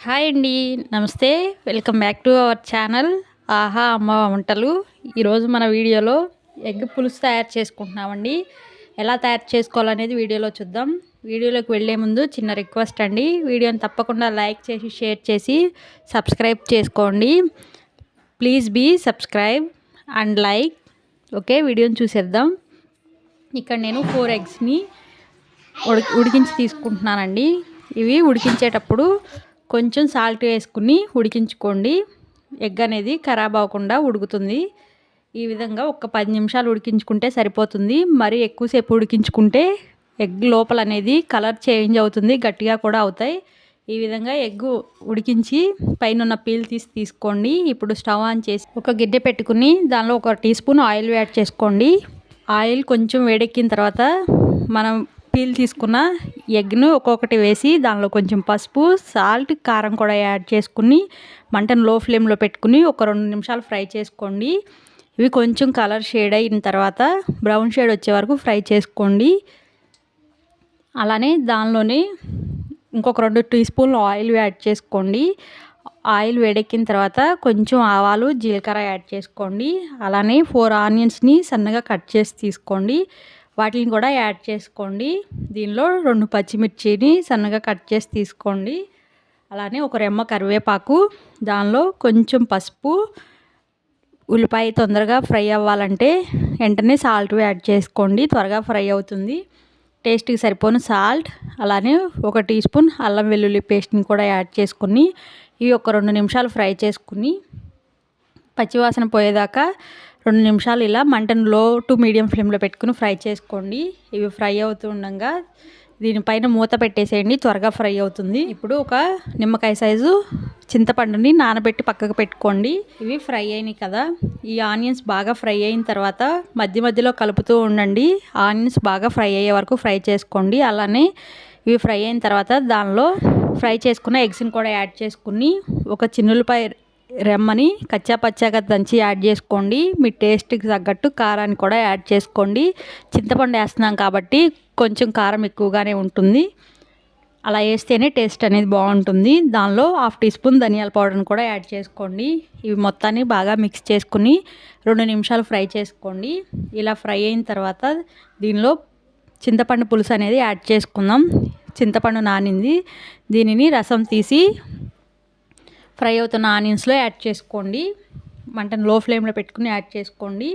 Hi అండి. నమస్తే. Welcome back to our channel ఆహా అమ్మ వంటలు. ఈరోజు మన వీడియోలో ఎగ్ పులుసు తయారు చేసుకుంటున్నామండి. ఎలా తయారు చేసుకోవాలనేది వీడియోలో చూద్దాం. వీడియోలోకి వెళ్ళే ముందు చిన్న రిక్వెస్ట్ అండి, వీడియోని తప్పకుండా లైక్ చేసి షేర్ చేసి సబ్స్క్రైబ్ చేసుకోండి. Please be subscribe and like. Okay, వీడియోని చూసేద్దాం. ఇక్కడ నేను 4 ఎగ్స్ని ఉడికించి తీసుకుంటున్నానండి. ఇవి ఉడికించేటప్పుడు కొంచెం సాల్ట్ వేసుకుని ఉడికించుకోండి. ఎగ్ అనేది ఖరాబ్ అవ్వకుండా ఉడుకుతుంది. ఈ విధంగా ఒక 10 నిమిషాలు ఉడికించుకుంటే సరిపోతుంది. మరి ఎక్కువసేపు ఉడికించుకుంటే ఎగ్ లోపల అనేది కలర్ చేంజ్ అవుతుంది, గట్టిగా కూడా అవుతాయి. ఈ విధంగా ఎగ్ ఉడికించి పైన ఉన్న పీల్ తీసుకోండి. ఇప్పుడు స్టవ్ ఆన్ చేసి ఒక గిన్నె పెట్టుకుని దానిలో 1 టీ స్పూన్ ఆయిల్ యాడ్ చేసుకోండి. ఆయిల్ కొంచెం వేడెక్కిన తర్వాత మనం పీల్ తీసుకున్న ఎగ్ను ఒక్కొక్కటి వేసి దానిలో కొంచెం పసుపు, సాల్ట్, కారం కూడా యాడ్ చేసుకుని మంటను లో ఫ్లేమ్లో పెట్టుకుని ఒక 2 నిమిషాలు ఫ్రై చేసుకోండి. ఇవి కొంచెం కలర్ షేడ్ అయిన తర్వాత బ్రౌన్ షేడ్ వచ్చే వరకు ఫ్రై చేసుకోండి. అలానే దానిలోనే ఇంకొక 2 టీ స్పూన్లు ఆయిల్ యాడ్ చేసుకోండి. ఆయిల్ వేడెక్కిన తర్వాత కొంచెం ఆవాలు, జీలకర్ర యాడ్ చేసుకోండి. అలానే 4 ఆనియన్స్ని సన్నగా కట్ చేసి తీసుకోండి. వాటిని కూడా యాడ్ చేసుకోండి. దీనిలో 2 పచ్చిమిర్చిని సన్నగా కట్ చేసి తీసుకోండి. అలానే ఒక రెమ్మ కరివేపాకు, దానిలో కొంచెం పసుపు. ఉల్లిపాయ తొందరగా ఫ్రై అవ్వాలంటే వెంటనే సాల్ట్ యాడ్ చేసుకోండి, త్వరగా ఫ్రై అవుతుంది. టేస్ట్కి సరిపోను సాల్ట్, అలానే 1 టీ స్పూన్ అల్లం వెల్లుల్లి పేస్ట్ని కూడా యాడ్ చేసుకుని ఇవి ఒక 2 నిమిషాలు ఫ్రై చేసుకుని పచ్చివాసన పోయేదాకా 2 నిమిషాలు ఇలా మంటను లో టు మీడియం ఫ్లేమ్లో పెట్టుకుని ఫ్రై చేసుకోండి. ఇవి ఫ్రై అవుతూ ఉండగా దీనిపైన మూత పెట్టేసేయండి, త్వరగా ఫ్రై అవుతుంది. ఇప్పుడు ఒక నిమ్మకాయ సైజు చింతపండుని నానబెట్టి పక్కకు పెట్టుకోండి. ఇవి ఫ్రై అయినాయి కదా. ఈ ఆనియన్స్ బాగా ఫ్రై అయిన తర్వాత మధ్య మధ్యలో కలుపుతూ ఉండండి. ఆనియన్స్ బాగా ఫ్రై అయ్యే వరకు ఫ్రై చేసుకోండి. అలానే ఇవి ఫ్రై అయిన తర్వాత దానిలో ఫ్రై చేసుకున్న ఎగ్స్ని కూడా యాడ్ చేసుకుని ఒక చిన్నులపై రెమ్మని కచ్చా పచ్చాగా దంచి యాడ్ చేసుకోండి. మీ టేస్ట్కి తగ్గట్టు కారాన్ని కూడా యాడ్ చేసుకోండి. చింతపండు వేస్తున్నాం కాబట్టి కొంచెం కారం ఎక్కువగానే ఉంటుంది. అలా వేస్తేనే టేస్ట్ అనేది బాగుంటుంది. దానిలో 1/2 టీ స్పూన్ ధనియాల పౌడర్ని కూడా యాడ్ చేసుకోండి. ఇవి మొత్తాన్ని బాగా మిక్స్ చేసుకుని 2 నిమిషాలు ఫ్రై చేసుకోండి. ఇలా ఫ్రై అయిన తర్వాత దీనిలో చింతపండు పులుసు అనేది యాడ్ చేసుకుందాం. చింతపండు నానింది, దీనిని రసం తీసి ఫ్రై అవుతున్న ఆనియన్స్లో యాడ్ చేసుకోండి. మంటను లో ఫ్లేమ్లో పెట్టుకుని యాడ్ చేసుకోండి.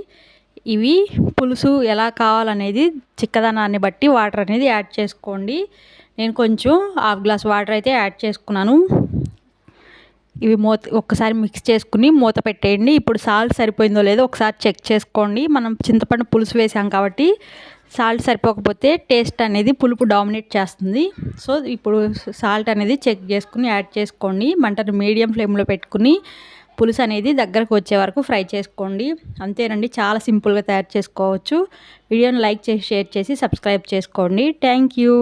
ఇవి పులుసు ఎలా కావాలనేది చిక్కదనాన్ని బట్టి వాటర్ అనేది యాడ్ చేసుకోండి. నేను కొంచెం 1/2 గ్లాస్ వాటర్ అయితే యాడ్ చేసుకున్నాను. ఇవి ఒక్కసారి మిక్స్ చేసుకుని మూత పెట్టేయండి. ఇప్పుడు సాల్ట్ సరిపోయిందో లేదో ఒకసారి చెక్ చేసుకోండి. మనం చింతపండు పులుసు వేసాం కాబట్టి సాల్ట్ సరిపోకపోతే టేస్ట్ అనేది పులుపు డామినేట్ చేస్తుంది. సో ఇప్పుడు సాల్ట్ అనేది చెక్ చేసుకుని యాడ్ చేసుకోండి. మంటను మీడియం ఫ్లేమ్లో పెట్టుకుని పులుసు అనేది దగ్గరకు వచ్చే వరకు ఫ్రై చేసుకోండి. అంతేనండి, చాలా సింపుల్గా తయారు చేసుకోవచ్చు. వీడియోని లైక్ చేసి షేర్ చేసి సబ్స్క్రైబ్ చేసుకోండి. Thank you.